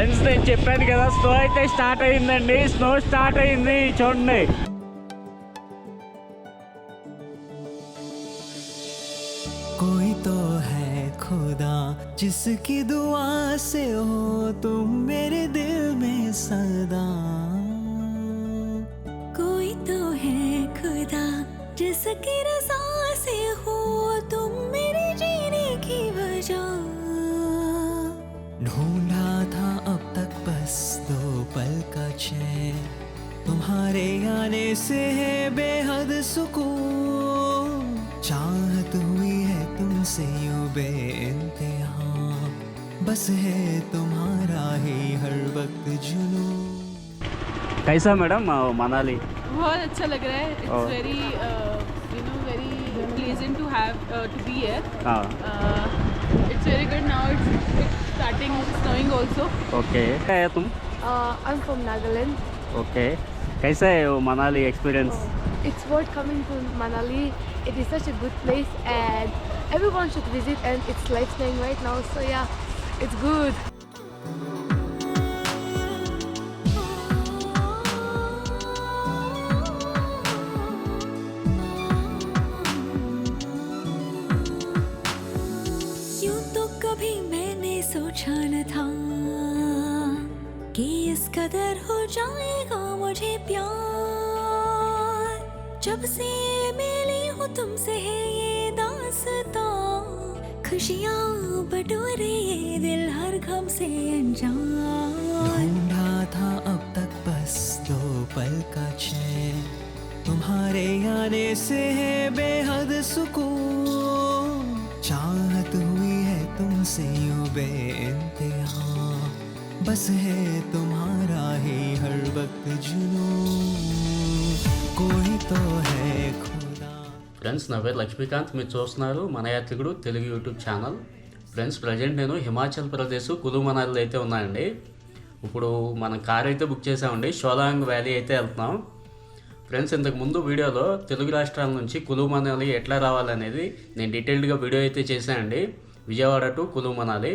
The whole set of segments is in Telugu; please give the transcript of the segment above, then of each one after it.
ఫ్రెండ్స్ నేను చెప్పాను కదా స్నో అయితే స్టార్ట్ అయిందండి. స్నో స్టార్ట్ అయింది చూడండి. कोई तो है खुदा जिसकी दुआ से हो तुम मेरे दिल में सदा. कोई तो है खुदा जिसकी रज़ा से हो तुम मेरे जीने की वजह. ढूंढा था अब तक बस 2 पल का चैन, तुम्हारे आने से है बेहद सुकून. चाहत हुई है तुमसे यूं बेइंतहा, बस है तुम्हारा ही हर वक्त जुनून. कैसा मैडम मनाली? बहुत अच्छा लग रहा है. It's very very pleasant to have to be here. It's very good now. It's starting snowing also. Okay. है तुम? I'm from Nagaland. ओके. कैसा है वो Manali experience? It's worth coming to Manali. It is such a good place and everyone should visit, and it's live snowing right now, so yeah, it's good. यूं तो कभी मैंने सोचा न था कि इस कदर हो जाएगा मुझे प्यार. जब से मिली हूँ तुमसे है ये दास्तां, खुशियाँ बटोरे ये दिल हर गम से अनजान. ढूंढा था अब तक बस 2 पल का चैन, तुम्हारे आने से है बेहद सुकून. चाहत हुई है तुमसे यूं बेइंतहा, बस है तुम्हारा ही हर वक्त जुनून. कोई तो है खुदा. ఫ్రెండ్స్ నా పేరు లక్ష్మీకాంత్. మీరు చూస్తున్నారు మన యాత్రికుడు Telugu YouTube channel. Friends present నేను హిమాచల్ ప్రదేశ్ కులు మనాలిలో అయితే ఉన్నానండి. ఇప్పుడు మనం కార్ అయితే బుక్ చేసామండి. షోలాంగ్ వ్యాలీ అయితే వెళ్తున్నాం. ఫ్రెండ్స్ ఇంతకు ముందు వీడియోలో తెలుగు రాష్ట్రాల నుంచి కులు మనాలి ఎట్లా రావాలనేది నేను డీటెయిల్డ్గా వీడియో అయితే చేశానండి. విజయవాడ టు కులు మనాలి.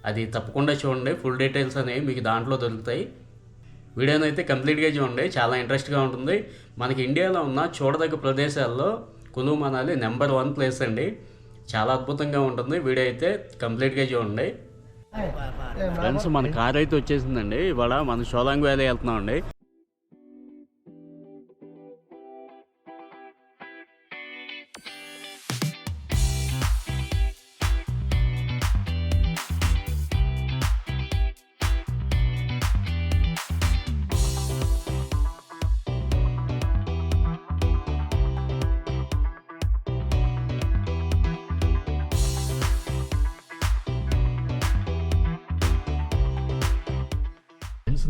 అది తప్పకుండా చూడండి. ఫుల్ డీటెయిల్స్ అనేవి మీకు దాంట్లో దొరుకుతాయి. వీడియోని అయితే కంప్లీట్గా చూడండి. చాలా ఇంట్రెస్ట్గా ఉంటుంది. మనకి ఇండియాలో ఉన్న చూడదగ్గ ప్రదేశాల్లో కులు మనాలి నెంబర్ 1 ప్లేస్ అండి. చాలా అద్భుతంగా ఉంటుంది. వీడియో అయితే కంప్లీట్గా చూడండి. ఫ్రెండ్స్ మన కార్ అయితే వచ్చేసిందండి. ఇవాళ మనం షోలాంగ్ వ్యాలీ వెళ్తున్నామండి.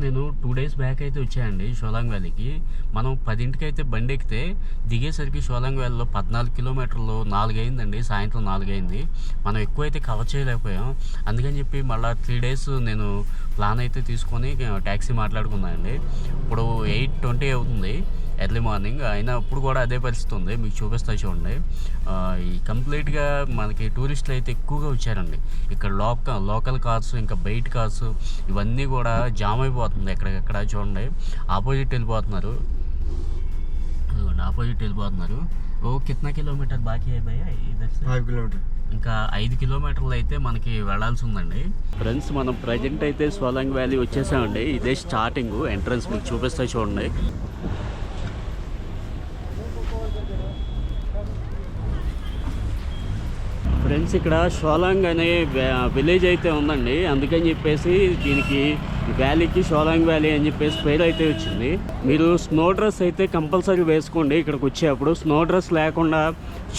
నేను 2 డేస్ బ్యాక్ అయితే వచ్చాయండి షోలాంగ్ వ్యాలీకి. మనం 10ంటికి అయితే బండి ఎక్కితే దిగేసరికి షోలాంగ్ వ్యాలీలో 14 కిలోమీటర్లు 4 అయిందండి. సాయంత్రం 4 అయింది. మనం ఎక్కువ అయితే కవర్ చేయలేకపోయాం. అందుకని చెప్పి మళ్ళీ 3 డేస్ నేను ప్లాన్ అయితే తీసుకొని ట్యాక్సీ మాట్లాడుకున్నానండి. ఇప్పుడు 8:20 అవుతుంది ఎర్లీ మార్నింగ్. అయినా ఇప్పుడు కూడా అదే పరిస్థితి ఉంది. మీకు చూపిస్తా చూడండి. ఈ కంప్లీట్గా మనకి టూరిస్టులు అయితే ఎక్కువగా వచ్చారండి. ఇక్కడ లోకల్ కార్స్ ఇంకా బయట కార్స్ ఇవన్నీ కూడా జామ్ అయిపోతుంది. ఎక్కడికెక్కడ చూడండి ఆపోజిట్ వెళ్ళిపోతున్నారు. ఓ కిतना కిలోమీటర్ బాకీ అయిపోయా? 5 కిలోమీటర్. ఇంకా 5 కిలోమీటర్లు అయితే మనకి వెళ్ళాల్సి ఉందండి. ఫ్రెండ్స్ మనం ప్రజెంట్ అయితే షోలాంగ్ వ్యాలీ వచ్చేసామండి. ఇదే స్టార్టింగ్ ఎంట్రన్స్. మీకు చూపిస్తా చూడండి. ఫ్రెండ్స్ ఇక్కడ షోలాంగ్ అనే విలేజ్ అయితే ఉందండి. అందుకని చెప్పేసి దీనికి వ్యాలీకి షోలాంగ్ వ్యాలీ అని చెప్పేసి పేరు అయితే వచ్చింది. మీరు స్నో డ్రెస్ అయితే కంపల్సరీ వేసుకోండి. ఇక్కడికి వచ్చేటప్పుడు స్నో డ్రెస్ లేకుండా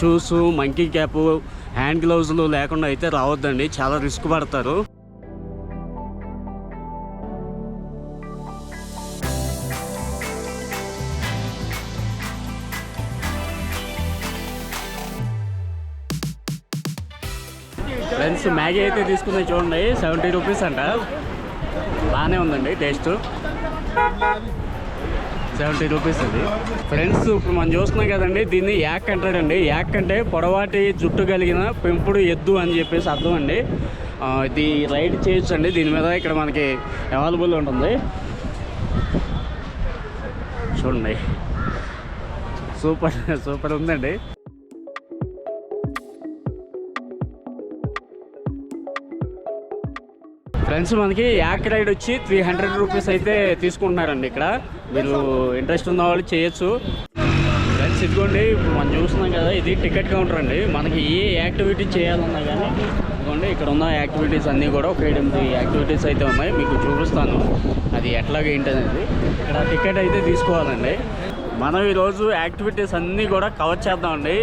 షూస్, మంకీ క్యాప్, హ్యాండ్ గ్లౌజులు లేకుండా అయితే రావద్దండి. చాలా రిస్క్ పడతారు. ఫ్రెండ్స్ మ్యాగీ అయితే తీసుకున్నాయి చూడండి. 70 రూపీస్ అంట. బాగానే ఉందండి టేస్ట్. 70 రూపీస్ అది. ఫ్రెండ్స్ ఇప్పుడు మనం చూస్తున్నాం కదండి, దీన్ని యాక్ అంటాడండి. యాక్ అంటే పొడవాటి జుట్టు కలిగిన పెంపుడు ఎద్దు అని చెప్పేసి అర్థం అండి. ఇది రైడ్ చేయొచ్చు అండి. దీని మీద ఇక్కడ మనకి అవైలబుల్ ఉంటుంది. చూడండి, సూపర్ సూపర్ ఉందండి. ఫ్రెండ్స్, మనకి యాక్ రైడ్ వచ్చి 300 రూపీస్ అయితే తీసుకుంటున్నారండి. ఇక్కడ మీరు ఇంట్రెస్ట్ ఉన్న వాళ్ళు చేయొచ్చు. ఫ్రెండ్స్, ఇదిగోండి ఇప్పుడు మనం చూస్తున్నాం కదా, ఇది టికెట్ కౌంటర్ అండి. మనకి ఏ యాక్టివిటీ చేయాలన్నా కానీ ఇదిగోండి ఇక్కడ ఉన్న యాక్టివిటీస్ అన్నీ కూడా ఒక 8 యాక్టివిటీస్ అయితే ఉన్నాయి. మీకు చూపిస్తాను అది ఎట్లాగ ఏంటనేది. ఇక్కడ టికెట్ అయితే తీసుకోవాలండి. మనం ఈరోజు యాక్టివిటీస్ అన్నీ కూడా కవర్ చేద్దామండి.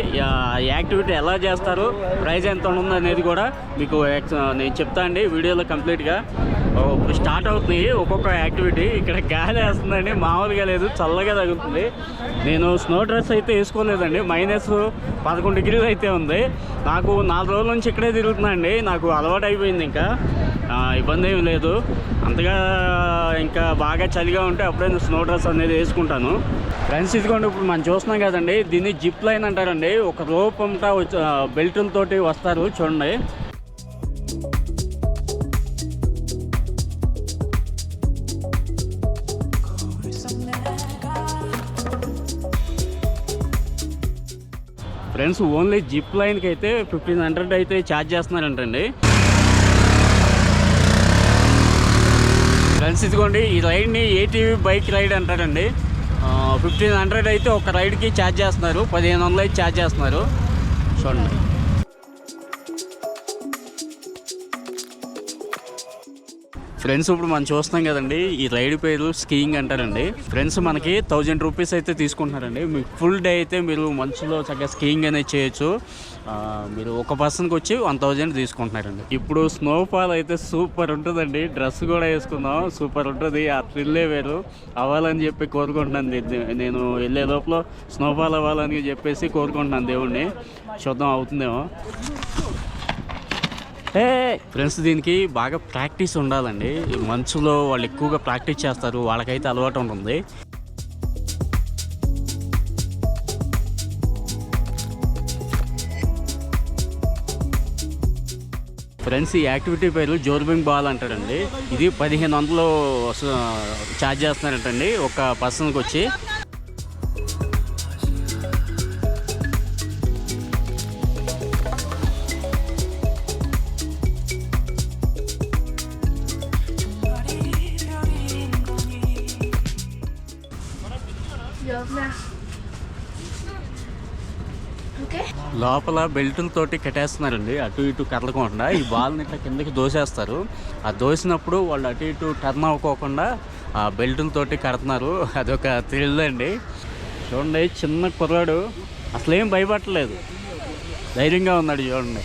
యాక్టివిటీ ఎలా చేస్తారు, ప్రైజ్ ఎంత ఉంటుంది అనేది కూడా మీకు నేను చెప్తా అండి వీడియోలో కంప్లీట్గా. ఇప్పుడు స్టార్ట్ అవుతుంది ఒక్కొక్క యాక్టివిటీ. ఇక్కడ గాలి వేస్తుందండి, మామూలుగా లేదు, చల్లగా తగులుతుంది. నేను స్నో డ్రెస్ అయితే వేసుకోలేదండి. -11 డిగ్రీలు అయితే ఉంది. నాకు 4 రోజుల నుంచి ఇక్కడే తిరుగుతున్నానండి. నాకు అలవాటు అయిపోయింది, ఇంకా ఇబ్బంది ఏమి లేదు అంతగా. ఇంకా బాగా చలిగా ఉంటే అప్పుడే స్నో డ్రెస్ అనేది వేసుకుంటాను. ఫ్రెండ్స్, ఇదిగోండి ఇప్పుడు మనం చూస్తున్నాం కదండి, దీన్ని జిప్ లైన్ అంటారండి. ఒక రోప్ అంతా బెల్టులతోటి వస్తారు చూడండి. ఫ్రెండ్స్, ఓన్లీ జిప్ లైన్కి అయితే 1500 అయితే ఛార్జ్ చేస్తున్నారంటండి. ఫ్రెండ్స్, ఇదిగోండి ఈ రైడ్ని ATV బైక్ రైడ్ అంటారండి. 1500 అయితే ఒక రైడ్కి ఛార్జ్ చేస్తున్నారు. 1500 అయితే ఛార్జ్ చేస్తున్నారు చూడండి. ఫ్రెండ్స్, ఇప్పుడు మనం చూస్తున్నాం కదండి, ఈ రైడ్ పేరు స్కీయింగ్ అంటారండి. ఫ్రెండ్స్, మనకి 1000 రూపీస్ అయితే తీసుకుంటున్నారండి. మీకు ఫుల్ డే అయితే మీరు మంచులో చక్కగా స్కీయింగ్ అనేది చేయొచ్చు. మీరు ఒక పర్సన్కి వచ్చి 1000 తీసుకుంటున్నారండి. ఇప్పుడు స్నోఫాల్ అయితే సూపర్ ఉంటుందండి. డ్రెస్ కూడా వేసుకుందాం, సూపర్ ఉంటుంది. ఆ థ్రిల్లే వేరు. అవ్వాలని చెప్పి కోరుకుంటున్నాను. నేను వెళ్ళే లోపల స్నోఫాల్ అవ్వాలని చెప్పేసి కోరుకుంటున్నాను దేవుణ్ణి. చూద్దాం అవుతుందేమో. ఫ్రెండ్స్, దీనికి బాగా ప్రాక్టీస్ ఉండాలండి. మంచులో వాళ్ళు ఎక్కువగా ప్రాక్టీస్ చేస్తారు, వాళ్ళకైతే అలవాటు ఉంటుంది. ఫ్రెండ్స్, ఈ యాక్టివిటీ పేరు జోర్బింగ్ బాల్ అంటారండి. ఇది 1500 ఛార్జ్ చేస్తున్నారంటండి ఒక పర్సన్కి వచ్చి. లోపల బెల్టులతోటి కట్టేస్తున్నారండి, అటు ఇటు కదలకుండా. ఈ బాల్ని ఇట్లా కిందకి దోసేస్తారు. ఆ దోసినప్పుడు వాళ్ళు అటు ఇటు టర్న్ అవ్వకోకుండా ఆ బెల్టులతోటి కడుతున్నారు. అదొక థ్రిల్ అండి. చూడండి, చిన్న కుర్రాడు అసలేం భయపడలేదు, ధైర్యంగా ఉన్నాడు చూడండి.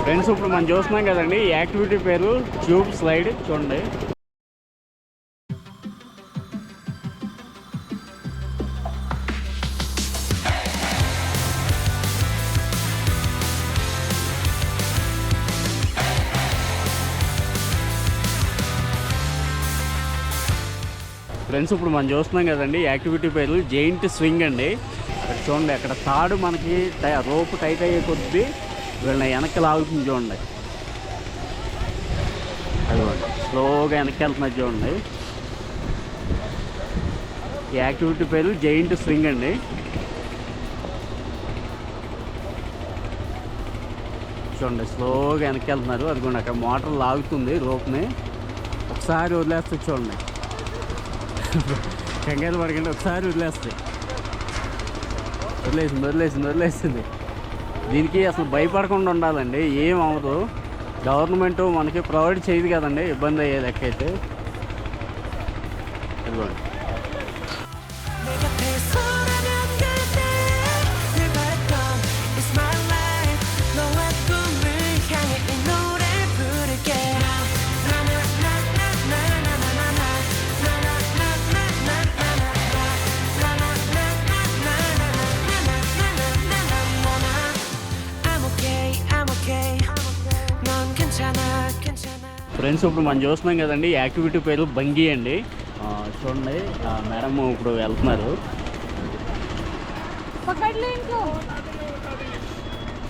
ఫ్రెండ్స్, ఇప్పుడు మనం చూస్తున్నాం కదండి, ఈ యాక్టివిటీ పేరు ట్యూబ్ స్లైడ్ చూడండి. ఫ్రెండ్స్, ఇప్పుడు మనం చూస్తున్నాం కదండి, యాక్టివిటీ పేరు జెయింట్ స్వింగ్ అండి. చూడండి, అక్కడ తాడు మనకి రోపు టైట్ అయ్యే కొద్దీ వీళ్ళని వెనక్కి లాగుతుంది చూడండి. అదిగోండి, స్లోగా వెనక్కి వెళ్తున్నది చూడండి. ఈ యాక్టివిటీ పేరు జెయింట్ స్వింగ్ అండి. చూడండి, స్లోగా వెనక్కి వెళ్తున్నారు. అదిగోండి, అక్కడ మోటార్ లాగుతుంది రోప్ని. ఒకసారి వదిలేస్తే చూడండి, కంగారు పడకండి, ఒకసారి వదిలేస్తాయి. వదిలేసింది. దీనికి అసలు భయపడకుండా ఉండాలండి, ఏం అవ్వదు. గవర్నమెంట్ మనకి ప్రొవైడ్ చేయదు కదండి, ఇబ్బంది అయ్యే లెక్క అయితే. ఇదిగోండి. ఫ్రెండ్స్ ఇప్పుడు మనం చూస్తున్నాం కదండి, యాక్టివిటీ పేరు బంగీ అండి. చూడండి మేడం ఇప్పుడు వెళ్తున్నారు.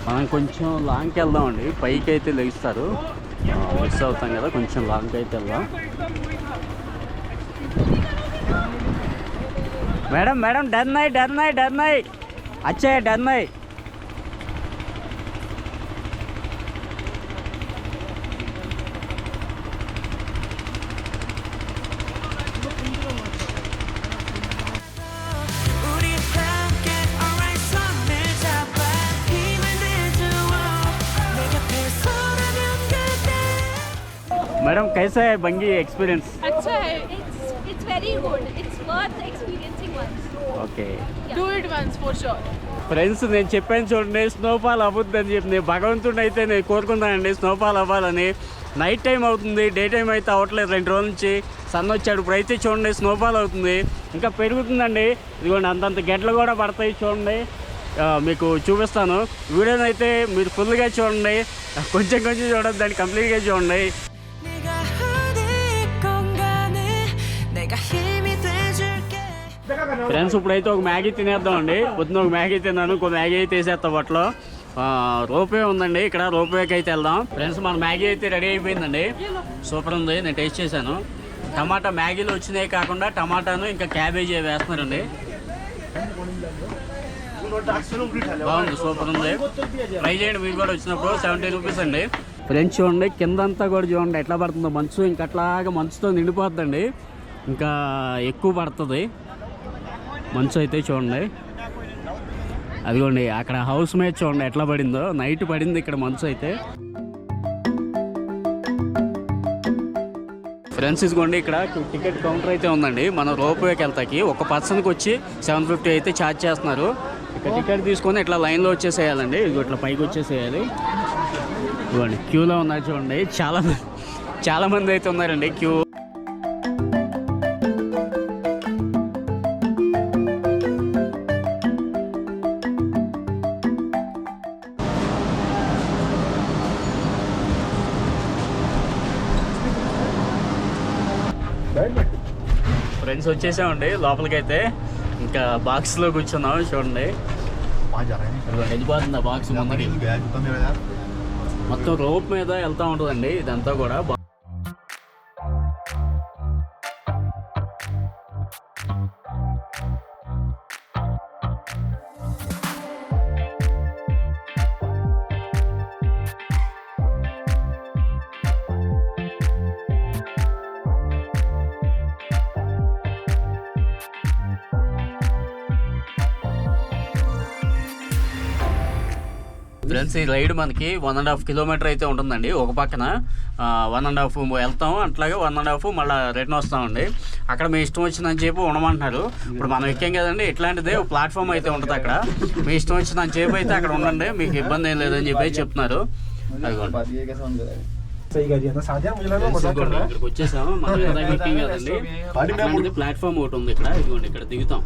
మనం కొంచెం లాంగ్కి వెళ్దామండి, పైకి అయితే లెగిస్తారు, మిస్ అవుతాం కదా, కొంచెం లాంగ్కి అయితే వెళ్దాం. మేడం మేడం డర్ నై అచ్చే డర్ నై. 우리 함께 alright 손을 잡아 힘을 내주어 내 곁에 서라면 그대. మేడం కైసా హై బంగీ ఎక్స్పీరియన్స్? अच्छा है. It's very good. It's worth experiencing once. Okay Do it once for sure. Friends నేను చెప్పాను చూడండి, స్నోఫాల్ అవ్వద్దని చెప్పి. నేను భగవంతుడిని అయితే నేను కోరుకుంటానండి స్నోఫాల్ అవ్వాలని. నైట్ టైం అవుతుంది, డే టైం అయితే అవ్వట్లేదు. 2 రోజుల నుంచి సన్ వచ్చాడు, ఇప్పుడు అయితే చూడండి స్నోఫాల్ అవుతుంది, ఇంకా పెరుగుతుందండి. ఇదిగోండి అంతంత గెడ్లు కూడా పడతాయి చూడండి. మీకు చూపిస్తాను. వీడియోని అయితే మీరు ఫుల్గా చూడండి, కొంచెం చూడండి, దాన్ని కంప్లీట్గా చూడండి. 내가 어디 공간에 내가 힘이 돼줄게. ఫ్రెండ్స్ ఇప్పుడైతే ఒక మ్యాగీ తినేద్దామండి. పొద్దున ఒక మ్యాగీ తిన్నాను, ఇంకో మ్యాగీ అయితే వేసేస్తా బట్లో. రోప్వే ఉందండి, ఇక్కడ రోప్వేకి అయితే వెళ్దాం. ఫ్రెండ్స్ మన మ్యాగీ అయితే రెడీ అయిపోయిందండి, సూపర్ ఉంది, నేను టేస్ట్ చేశాను. టమాటా మ్యాగీలో వచ్చినాయి కాకుండా టమాటాను ఇంకా క్యాబేజీ వేస్తున్నారండి. బాగుంది, సూపర్ ఉంది, ట్రై చేయండి మీరు కూడా వచ్చినప్పుడు. 70 రూపీస్ అండి. ఫ్రెండ్స్ చూడండి కిందంతా కూడా చూడండి ఎట్లా పడుతుందో మంచు, ఇంకా అట్లాగా మంచుతో నిండిపోతుందండి, ఇంకా ఎక్కువ పడుతుంది మంచు అయితే చూడండి. అదిగోండి అక్కడ హౌస్ మేట్ చూడండి ఎట్లా పడిందో, నైట్ పడింది ఇక్కడ మంచు అయితే. ఫ్రెండ్స్ ఇదిగోండి ఇక్కడ టికెట్ కౌంటర్ అయితే ఉందండి. మనం రోప్వేకి వెళ్తాకి ఒక పర్సన్కి వచ్చి 750 అయితే ఛార్జ్ చేస్తున్నారు. ఇక్కడ టికెట్ తీసుకొని ఇట్లా లైన్లో వచ్చేసేయాలండి. ఇదిగో ఇట్లా పైకి వచ్చేసేయాలి. ఇదిగోండి క్యూలో ఉన్నారు చూడండి, చాలా మంది అయితే ఉన్నారండి క్యూ. ఫ్రెండ్స్ వచ్చేసామండి లోపలికైతే, ఇంకా బాక్స్లో కూర్చున్నాం చూడండి. వెళ్ళిపోతుంది ఆ బాక్స్ ముందుకి, మొత్తం రోప్ మీద వెళ్తూ ఉంటుందండి ఇదంతా కూడా. ఫ్రెండ్స్ ఈ రైడ్ మనకి 1.5 కిలోమీటర్ అయితే ఉంటుందండి. ఒక పక్కన 1.5 వెళ్తాం, అట్లాగే 1.5 మళ్ళీ రిటర్న్ వస్తామండి. అక్కడ మీ ఇష్టం వచ్చిందని చెప్పి ఉండమంటున్నారు. ఇప్పుడు మనం ఎక్కాం కదండి, ఇట్లాంటిదే ప్లాట్ఫామ్ అయితే ఉంటుంది అక్కడ. మీ ఇష్టం వచ్చిందని చెప్పి అయితే అక్కడ ఉండండి, మీకు ఇబ్బంది ఏం లేదని చెప్పి చెప్తున్నారు. ఇక్కడికి వచ్చేసాము, మనం ఎక్కడికి ఎక్కాం కదండి, అట్లాంటిది ప్లాట్ఫామ్ ఒకటి ఉంది ఇక్కడ. ఇదిగోండి ఇక్కడ దిగుతాం.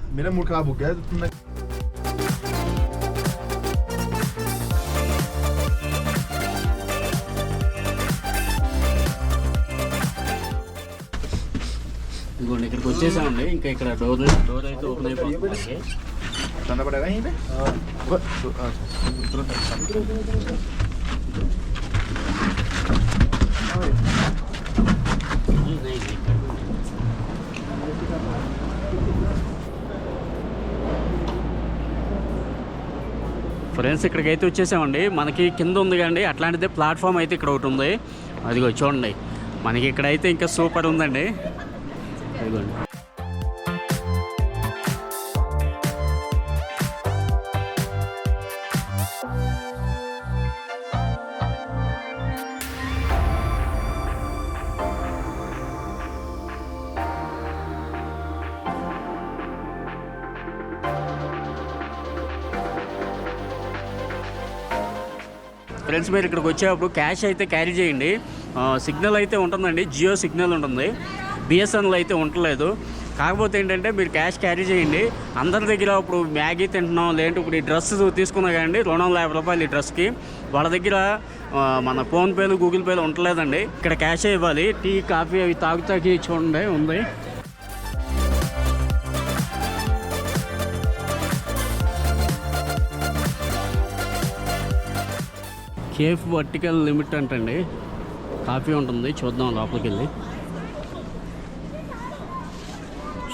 ఇదిగోండి ఇక్కడికి వచ్చేసామండి, ఇంకా ఇక్కడ డోర్ అయితే ఓపెన్ అయిపోతుంది. ఫ్రెండ్స్ ఇక్కడికైతే వచ్చేసామండి, మనకి కింద ఉంది కండి అట్లాంటిదే ప్లాట్ఫామ్ అయితే ఇక్కడ ఒకటి ఉంది. అదిగో చూడండి, మనకి ఇక్కడైతే ఇంకా సూపర్ ఉందండి. అదిగోండి ఫ్రెండ్స్ మీరు ఇక్కడికి వచ్చేటప్పుడు క్యాష్ అయితే క్యారీ చేయండి. సిగ్నల్ అయితే ఉంటుందండి, జియో సిగ్నల్ ఉంటుంది, బిఎస్ఎన్ఎల్ అయితే ఉండలేదు. కాకపోతే ఏంటంటే మీరు క్యాష్ క్యారీ చేయండి. అందరి దగ్గర ఇప్పుడు మ్యాగీ తింటున్నాం, లేదంటే ఇప్పుడు ఈ డ్రెస్ తీసుకున్నా కానీ 250 రూపాయలు ఈ డ్రెస్కి. వాళ్ళ దగ్గర మన ఫోన్పేలు గూగుల్ పేలు ఉండలేదండి. ఇక్కడ క్యాష్ ఇవ్వాలి. టీ కాఫీ అవి తాగుతాకి చూడండి ఉంది. కేఫ్ వర్టికల్ లిమిట్ అంటండి. కాఫీ ఉంటుంది, చూద్దాం లోపలికి వెళ్ళి.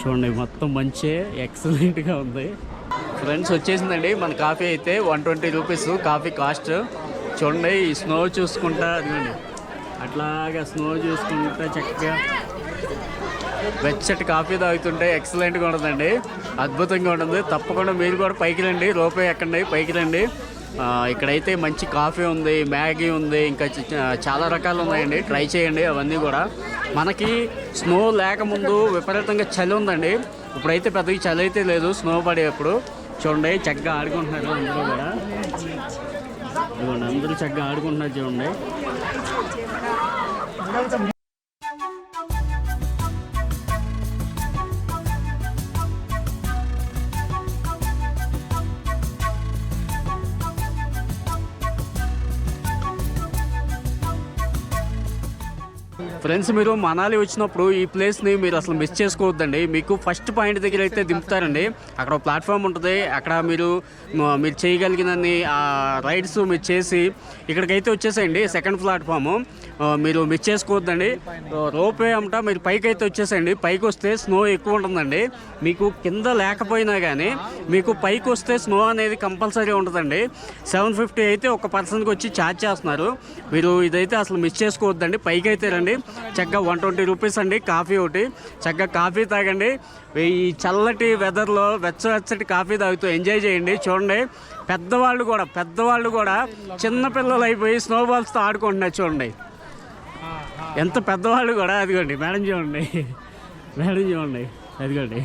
చూడండి మొత్తం మంచి ఎక్సలెంట్గా ఉంది. ఫ్రెండ్స్ వచ్చేసిందండి మన కాఫీ అయితే 120 రూపీస్ కాఫీ కాస్ట్. చూడండి ఈ స్నో చూసుకుంటా అదిగండి, అట్లాగా స్నో చూసుకుంటా చక్కగా వెచ్చటి కాఫీ తాగుతుంటే ఎక్సలెంట్గా ఉంటుందండి, అద్భుతంగా ఉంటుంది. తప్పకుండా మీరు కూడా పైకి రండి, రూపాయి ఎక్కండి, పైకి రండి. ఇక్కడైతే మంచి కాఫీ ఉంది, మ్యాగీ ఉంది, ఇంకా చాలా రకాలు ఉన్నాయండి. ట్రై చేయండి అవన్నీ కూడా. మనకి స్నో లేకముందు విపరీతంగా చలి ఉందండి, ఇప్పుడైతే పెద్దగా చలి అయితే లేదు. స్నో పడేటప్పుడు చూడండి చక్కగా ఆడుకుంటున్నారు అందరూ కూడా. ఇదిగోండి అందరూ చక్కగా ఆడుకుంటున్నారు చూడండి. ఫ్రెండ్స్ మీరు మనాలి వచ్చినప్పుడు ఈ ప్లేస్ని మీరు అసలు మిస్ చేసుకోవద్దండి. మీకు ఫస్ట్ పాయింట్ దగ్గర అయితే దింపుతారండి. అక్కడ ఒక ప్లాట్ఫామ్ ఉంటుంది, అక్కడ మీరు చేయగలిగినన్ని రైడ్స్ మీరు చేసి ఇక్కడికైతే వచ్చేసేయండి. సెకండ్ ప్లాట్ఫాము మీరు మిస్ చేసుకోవద్దండి. రోపే అమ్మట మీరు పైకి అయితే వచ్చేసేయండి. పైకి వస్తే స్నో ఎక్కువ ఉంటుందండి. మీకు కింద లేకపోయినా కానీ మీకు పైకి వస్తే స్నో అనేది కంపల్సరీ ఉంటుందండి. 750 అయితే ఒక పర్సన్కి వచ్చి ఛార్జ్ చేస్తున్నారు. మీరు ఇదైతే అసలు మిస్ చేసుకోవద్దండి. పైకి అయితే రండి. చక్కగా 120 రూపీస్ అండి కాఫీ ఒకటి. చక్కగా కాఫీ తాగండి. ఈ చల్లటి వెదర్లో వెచ్చటి కాఫీ తాగుతూ ఎంజాయ్ చేయండి. చూడండి పెద్దవాళ్ళు కూడా చిన్నపిల్లలు అయిపోయి స్నోబాల్స్తో ఆడుకుంటున్నారు. చూడండి ఎంత పెద్దవాళ్ళు కూడా. అదిగోండి మేడం చూడండి, అదిగోండి.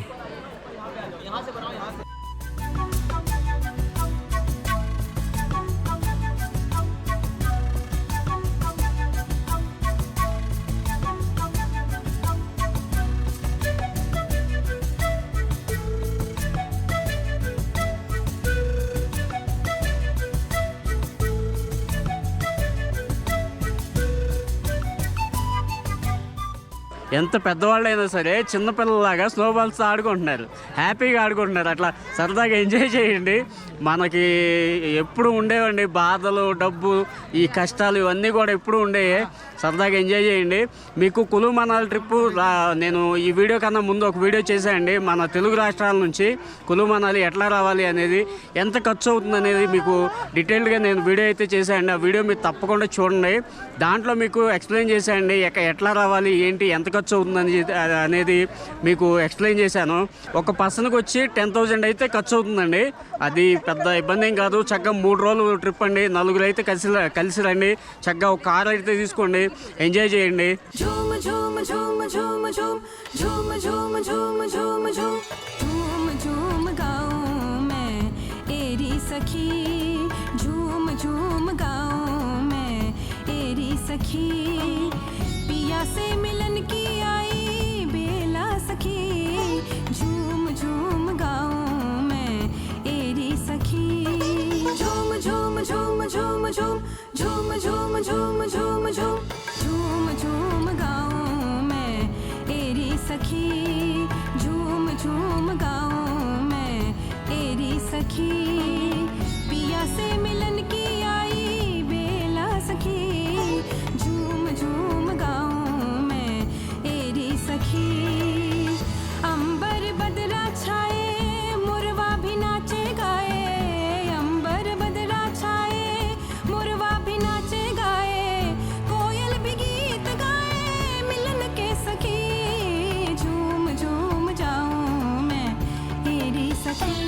ఎంత పెద్దవాళ్ళైనా సరే చిన్నపిల్లలాగా స్నోబాల్స్ ఆడుకుంటున్నారు, హ్యాపీగా ఆడుకుంటున్నారు. అట్లా సరదాగా ఎంజాయ్ చేయండి. మనకి ఎప్పుడు ఉండేవండి బాధలు, డబ్బు, ఈ కష్టాలు ఇవన్నీ కూడా ఎప్పుడు ఉండేవి. సరదాగా ఎంజాయ్ చేయండి. మీకు కులు మనాలి ట్రిప్పు నేను ఈ వీడియో కన్నా ముందు ఒక వీడియో చేశానండి. మన తెలుగు రాష్ట్రాల నుంచి కులు మనాలి ఎట్లా రావాలి అనేది, ఎంత ఖర్చు అవుతుంది అనేది మీకు డీటెయిల్డ్గా నేను వీడియో అయితే చేశానండి. ఆ వీడియో మీరు తప్పకుండా చూడండి. దాంట్లో మీకు ఎక్స్ప్లెయిన్ చేశానండి ఎట్లా రావాలి, ఏంటి, ఎంత ఖర్చు అవుతుంది అనేది మీకు ఎక్స్ప్లెయిన్ చేశాను. ఒక పర్సన్కి వచ్చి 10,000 అయితే ఖర్చు అవుతుందండి. అది పెద్ద ఇబ్బంది ఏం కాదు. చక్కగా 3 రోజులు ట్రిప్ అండి. 4 అయితే కలిసి రండి. చక్కగా ఒక కార్ అయితే తీసుకోండి, ఎంజాయ్ చేయండి. झूम झूम झूम झूम झूम झूम झूम झूम झूम झूम झूम झूम गाऊं मैं एरी सखी, झूम झूम गाऊं मैं एरी सखी, पिया से मिलन की आई बेला सखी, झूम झूम गाऊं मैं एरी सखी, झूम झूम झूम झूम झूम झूम झूम झूम झूम झूम झूम झूम गाऊं मैं एरी सखी, झूम झूम गाऊं मैं एरी सखी, पिया से मिलन की आई बेला सखी, झूम झूम गाऊं मैं एरी सखी, अंबर बदला छाए मुरवा भी नाचे गाए, अंबर बदला छाए मुरवा भी नाचे गाए, कोयल भी गीत गाए मिलन के सखी, झूम झूम जाऊं मैं तेरी सखी।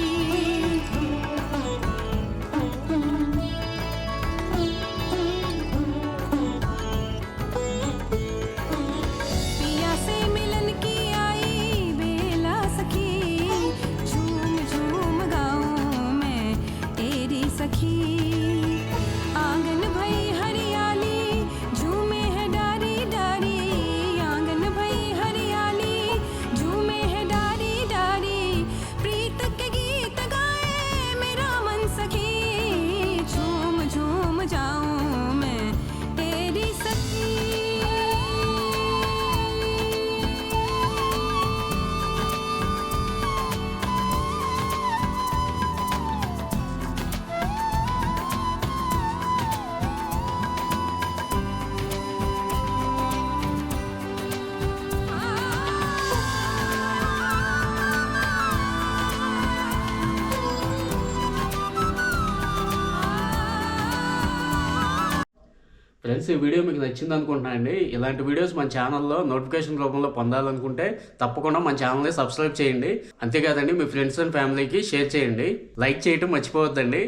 ఫ్రెండ్స్, ఈ వీడియో మీకు నచ్చింది అనుకుంటున్నాను అండి. ఇలాంటి వీడియోస్ మన ఛానల్లో నోటిఫికేషన్ రూపంలో పొందాలనుకుంటే తప్పకుండా మన ఛానల్ని సబ్స్క్రైబ్ చేయండి. అంతేకాదండి మీ ఫ్రెండ్స్ అండ్ ఫ్యామిలీకి షేర్ చేయండి. లైక్ చేయటం మర్చిపోవద్దండి.